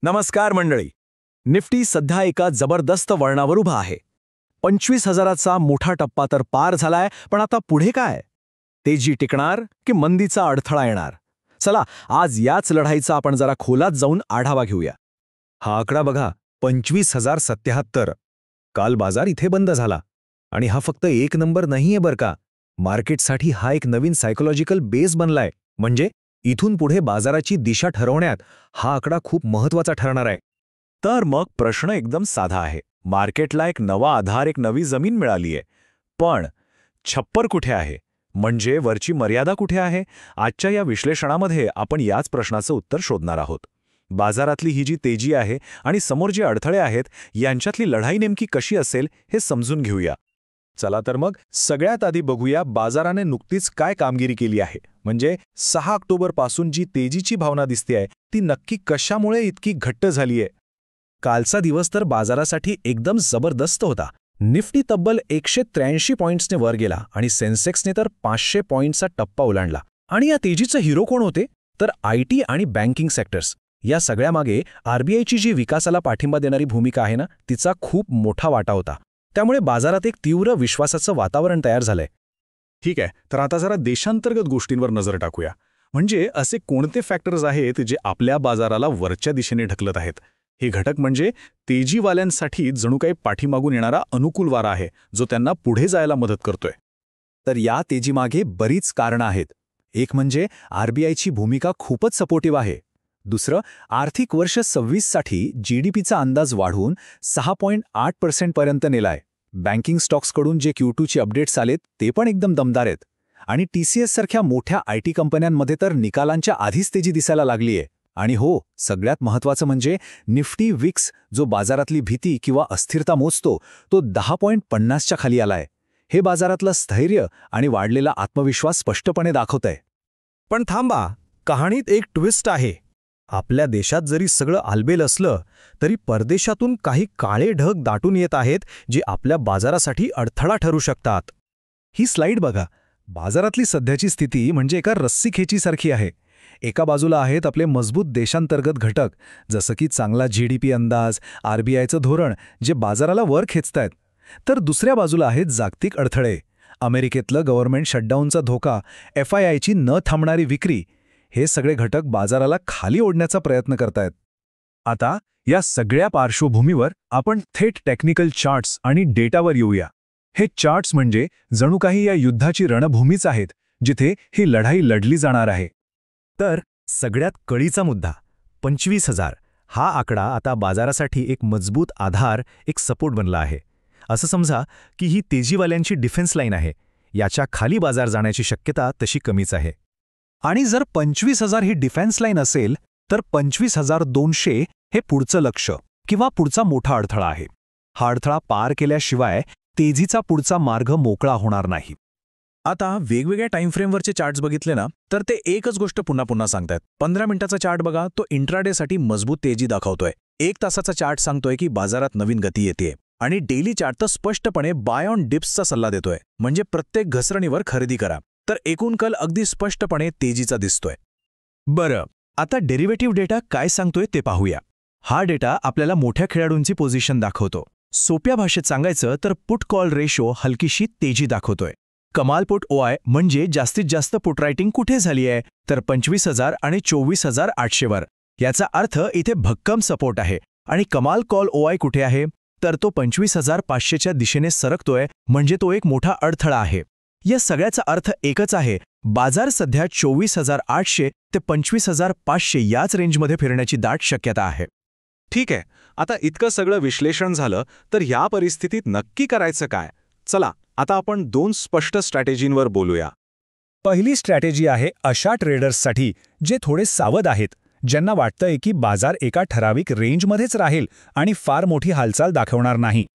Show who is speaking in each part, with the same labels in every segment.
Speaker 1: नमस्कार मंडळी. निफ्टी सध्या एका जबरदस्त वळणावर उभा आहे. 25,000चा मोठा टप्पा तर पार झालाय, पण आता पुढे काय? तेजी टिकणार की मंदीचा अडथळा येणार? चला आज याच लढाईचा आपण जरा खोलात जाऊन आढावा घेऊया.
Speaker 2: हा आकडा बघा, 25,077. काल बाजार इथे बंद झाला. आणि हा फक्त एक नंबर नाहीये बरं का. मार्केटसाठी हा एक नवीन सायकोलॉजिकल बेस बनलाय. म्हणजे इथून पुढे बाजाराची दिशा ठरवण्यात हा आकडा खूप महत्वाचा ठरणार आहे.
Speaker 1: तर मग प्रश्न एकदम साधा आहे. मार्केटला एक नवा आधार, एक नवी जमीन मिळालीये. पण छप्पर कुठे आहे? म्हणजे वरची मर्यादा कुठे आहे? आजच्या या विश्लेषणामध्ये आपण याच प्रश्नाचं उत्तर शोधणार आहोत. बाजारातली ही जी तेजी आहे आणि समोर जे अडथळे आहेत, यांच्यातली लढाई नेमकी कशी असेल हे समजून घेऊया. चला तर मग सगळ्यात आधी बघूया बाजाराने नुकतीच काय कामगिरी केली आहे. म्हणजे 6 ऑक्टोबरपासून जी तेजीची भावना दिसतेय ती नक्की कशामुळे इतकी घट्ट झालीये.
Speaker 2: कालचा दिवस तर बाजारासाठी एकदम जबरदस्त होता. निफ्टी तब्बल 183 पॉइंट्सने वर गेला आणि सेन्सेक्सने तर 500 पॉइंट्सचा टप्पा ओलांडला. आणि या तेजीचे हिरो कोण होते? तर आयटी आणि बँकिंग सेक्टर्स. या सगळ्यामागे आरबीआयची जी विकासाला पाठिंबा देणारी भूमिका आहे ना, तिचा खूप मोठा वाटा होता. त्यामुळे बाजारात एक तीव्र विश्वासाचं वातावरण तयार झालंय.
Speaker 3: ठीक आहे, तर आता जरा देशांतर्गत गोष्टींवर नजर टाकूया. म्हणजे असे कोणते फॅक्टर्स आहेत जे आपल्या बाजाराला वरच्या दिशेने ढकलत आहेत? हे घटक म्हणजे तेजीवाल्यांसाठी जणू काही पाठीमागून येणारा अनुकूल वारा आहे, जो त्यांना पुढे जायला मदत करतोय.
Speaker 1: तर या तेजीमागे बरीच कारणं आहेत. एक म्हणजे आरबीआयची भूमिका खूपच सपोर्टिव्ह आहे. दुसरं, आर्थिक वर्ष 26साठी जीडीपीचा अंदाज वाढवून 6.8% पर्यंत नेलाय. बँकिंग स्टॉक्सकडून जे Q2चे अपडेट्स आलेत ते पण एकदम दमदार आहेत. आणि TCS सारख्या मोठ्या आयटी कंपन्यांमध्ये तर निकालांच्या आधीच तेजी दिसायला लागलीये. आणि हो, सगळ्यात महत्त्वाचं म्हणजे निफ्टी विक्स, जो बाजारातली भीती किंवा अस्थिरता मोजतो, तो 10.50च्या खाली आलाय. हे बाजारातलं स्थैर्य आणि वाढलेला आत्मविश्वास स्पष्टपणे दाखवतंय.
Speaker 2: पण थांबा, कहाणीत एक ट्विस्ट आहे. आपल्या देशात जरी सगळं आलबेल असलं तरी परदेशातून काही काळे ढग दाटून येत आहेत, जे आपल्या बाजारासाठी अडथळा ठरू शकतात. ही स्लाईड बघा. बाजारातली सध्याची स्थिती म्हणजे एका रस्सीखेचीसारखी आहे. एका बाजूला आहेत आपले मजबूत देशांतर्गत घटक, जसं की चांगला जीडीपी अंदाज, आरबीआयचं धोरण, जे बाजाराला वर खेचतायत. तर दुसऱ्या बाजूला आहेत जागतिक अडथळे. अमेरिकेतलं गव्हर्नमेंट शटडाऊनचा धोका, FIIची न थांबणारी विक्री, हे सगळे घटक बाजाराला खाली ओढण्याचा प्रयत्न करतायत.
Speaker 3: आता या सगळ्या पार्श्वभूमीवर आपण थेट टेक्निकल चार्ट्स आणि डेटावर येऊया. हे चार्ट्स म्हणजे जणू काही या युद्धाची रणभूमीच आहेत, जिथे ही लढाई लढली जाणार आहे.
Speaker 2: तर सगळ्यात कळीचा मुद्दा 25,000 हा आकडा आता बाजारासाठी एक मजबूत आधार, एक सपोर्ट बनला आहे. असं समजा की ही तेजीवाल्यांची डिफेन्स लाईन आहे. याच्या खाली बाजार जाण्याची शक्यता तशी कमीच आहे.
Speaker 1: आणि जर 25,000 ही डिफेन्स लाईन असेल, तर 25,200 हे पुढचं लक्ष किंवा पुढचा मोठा अडथळा आहे. हा अडथळा पार केल्याशिवाय तेजीचा पुढचा मार्ग मोकळा होणार नाही. आता वेगवेगळ्या टाईमफ्रेमवरचे चार्ट्स बघितले ना, तर ते एकच गोष्ट पुन्हा पुन्हा सांगतायत. 15 मिनिटाचा चार्ट बघा, तो इंट्राडेसाठी मजबूत तेजी दाखवतोय. 1 तासाचा चार्ट सांगतोय की बाजारात नवीन गती येतेय. आणि डेली चार्ट तर स्पष्टपणे बाय ऑन डिप्सचा सल्ला देतोय, म्हणजे प्रत्येक घसरणीवर खरेदी करा. तर एकूण कल अगदी स्पष्टपणे तेजीचा दिसतोय. बरं, आता डेरिव्हेटिव्ह डेटा काय सांगतोय ते पाहूया. हा डेटा आपल्याला मोठ्या खेळाडूंची पोझिशन दाखवतो. सोप्या भाषेत सांगायचं तर पुट कॉल रेशो हलकीशी तेजी दाखवतोय. कमाल पुट OI म्हणजे जास्तीत जास्त पुट रायटिंग कुठे झाली आहे, तर 25,000 आणि 24,800 वर. याचा अर्थ इथे भक्कम सपोर्ट आहे. आणि कमाल कॉल OI कुठे आहे, तर तो 25,500च्या दिशेने सरकतोय, म्हणजे तो एक मोठा अडथळा आहे. या सगळ्याचा अर्थ एकच आहे, बाजार सध्या 24,800 ते 25,500 याच रेंजमध्ये फिरण्याची दाट शक्यता आहे.
Speaker 3: ठीक आहे, आता इतकं सगळं विश्लेषण झालं, तर या परिस्थितीत नक्की करायचं काय? चला आता आपण 2 स्पष्ट स्ट्रॅटेजींवर बोलूया.
Speaker 2: पहिली स्ट्रॅटेजी आहे अशा ट्रेडर्ससाठी जे थोडे सावध आहेत, ज्यांना वाटतंय की बाजार एका ठराविक रेंजमध्येच राहील आणि फार मोठी हालचाल दाखवणार नाही.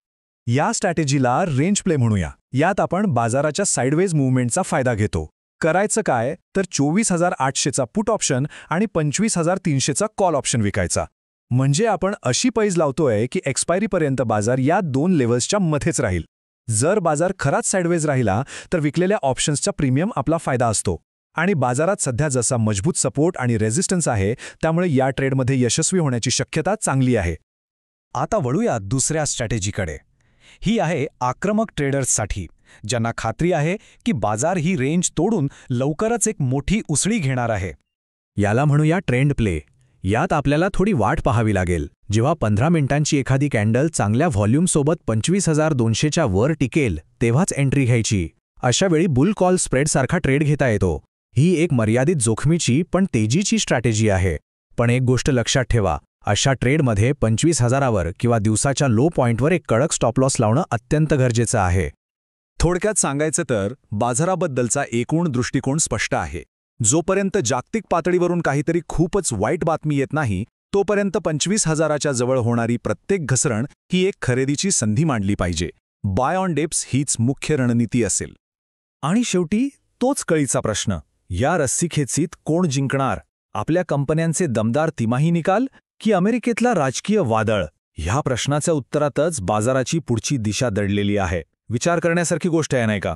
Speaker 1: या स्ट्रॅटेजीला रेंज प्ले म्हणूया. यात आपण बाजाराच्या साइडवेज मूव्हमेंटचा फायदा घेतो. करायचं काय, तर 24,800चा पुट ऑप्शन आणि 25,300चा कॉल ऑप्शन विकायचा. म्हणजे आपण अशी पैज लावतोय की एक्सपायरीपर्यंत बाजार या 2 लेव्हल्सच्या मध्येच राहील. जर बाजार खराच साइडवेज राहिला तर विकलेल्या ऑप्शन्सचा प्रीमियम आपला फायदा असतो. आणि बाजारात सध्या जसा मजबूत सपोर्ट आणि रेझिस्टन्स आहे त्यामुळे या ट्रेडमध्ये यशस्वी होण्याची शक्यता चांगली आहे. आता वळूया दुसऱ्या स्ट्रॅटेजीकडे. ही आहे आक्रमक ट्रेडर्ससाठी, ज्यांना खात्री आहे की बाजार ही रेंज तोडून लवकरच एक मोठी उसळी घेणार आहे.
Speaker 2: याला म्हणूया ट्रेंड प्ले. यात आपल्याला थोडी वाट पाहावी लागेल. जेव्हा 15 मिनिटांची एखादी कॅन्डल चांगल्या व्हॉल्यूमसोबत 25,200च्या वर टिकेल तेव्हाच एंट्री घ्यायची. अशा वेळी बुल कॉल स्प्रेडसारखा ट्रेड घेता येतो. ही एक मर्यादित जोखमीची पण तेजीची स्ट्रॅटेजी आहे. पण एक गोष्ट लक्षात ठेवा, अशा ट्रेडमध्ये 25,000वर किंवा दिवसाच्या लो पॉइंटवर एक कडक स्टॉप लॉस लावणं अत्यंत गरजेचं आहे.
Speaker 1: थोडक्यात सांगायचं तर बाजाराबद्दलचा एकूण दृष्टिकोन स्पष्ट आहे. जोपर्यंत जागतिक पातळीवरून काहीतरी खूपच वाईट बातमी येत नाही तोपर्यंत 25,000च्या जवळ होणारी प्रत्येक घसरण ही एक खरेदीची संधी मानली पाहिजे. बाय ऑन डिप्स हीच मुख्य रणनीती असेल.
Speaker 2: आणि शेवटी तोच कळीचा प्रश्न, या रस्सीखेचीत कोण जिंकणार? आपल्या कंपन्यांचे दमदार तिमाही निकाल की अमेरिकेतला राजकीय वादळ? ह्या प्रश्नाच्या उत्तरातच बाजाराची पुढची दिशा दडलेली आहे. विचार करण्यासारखी गोष्ट आहे, नाही का?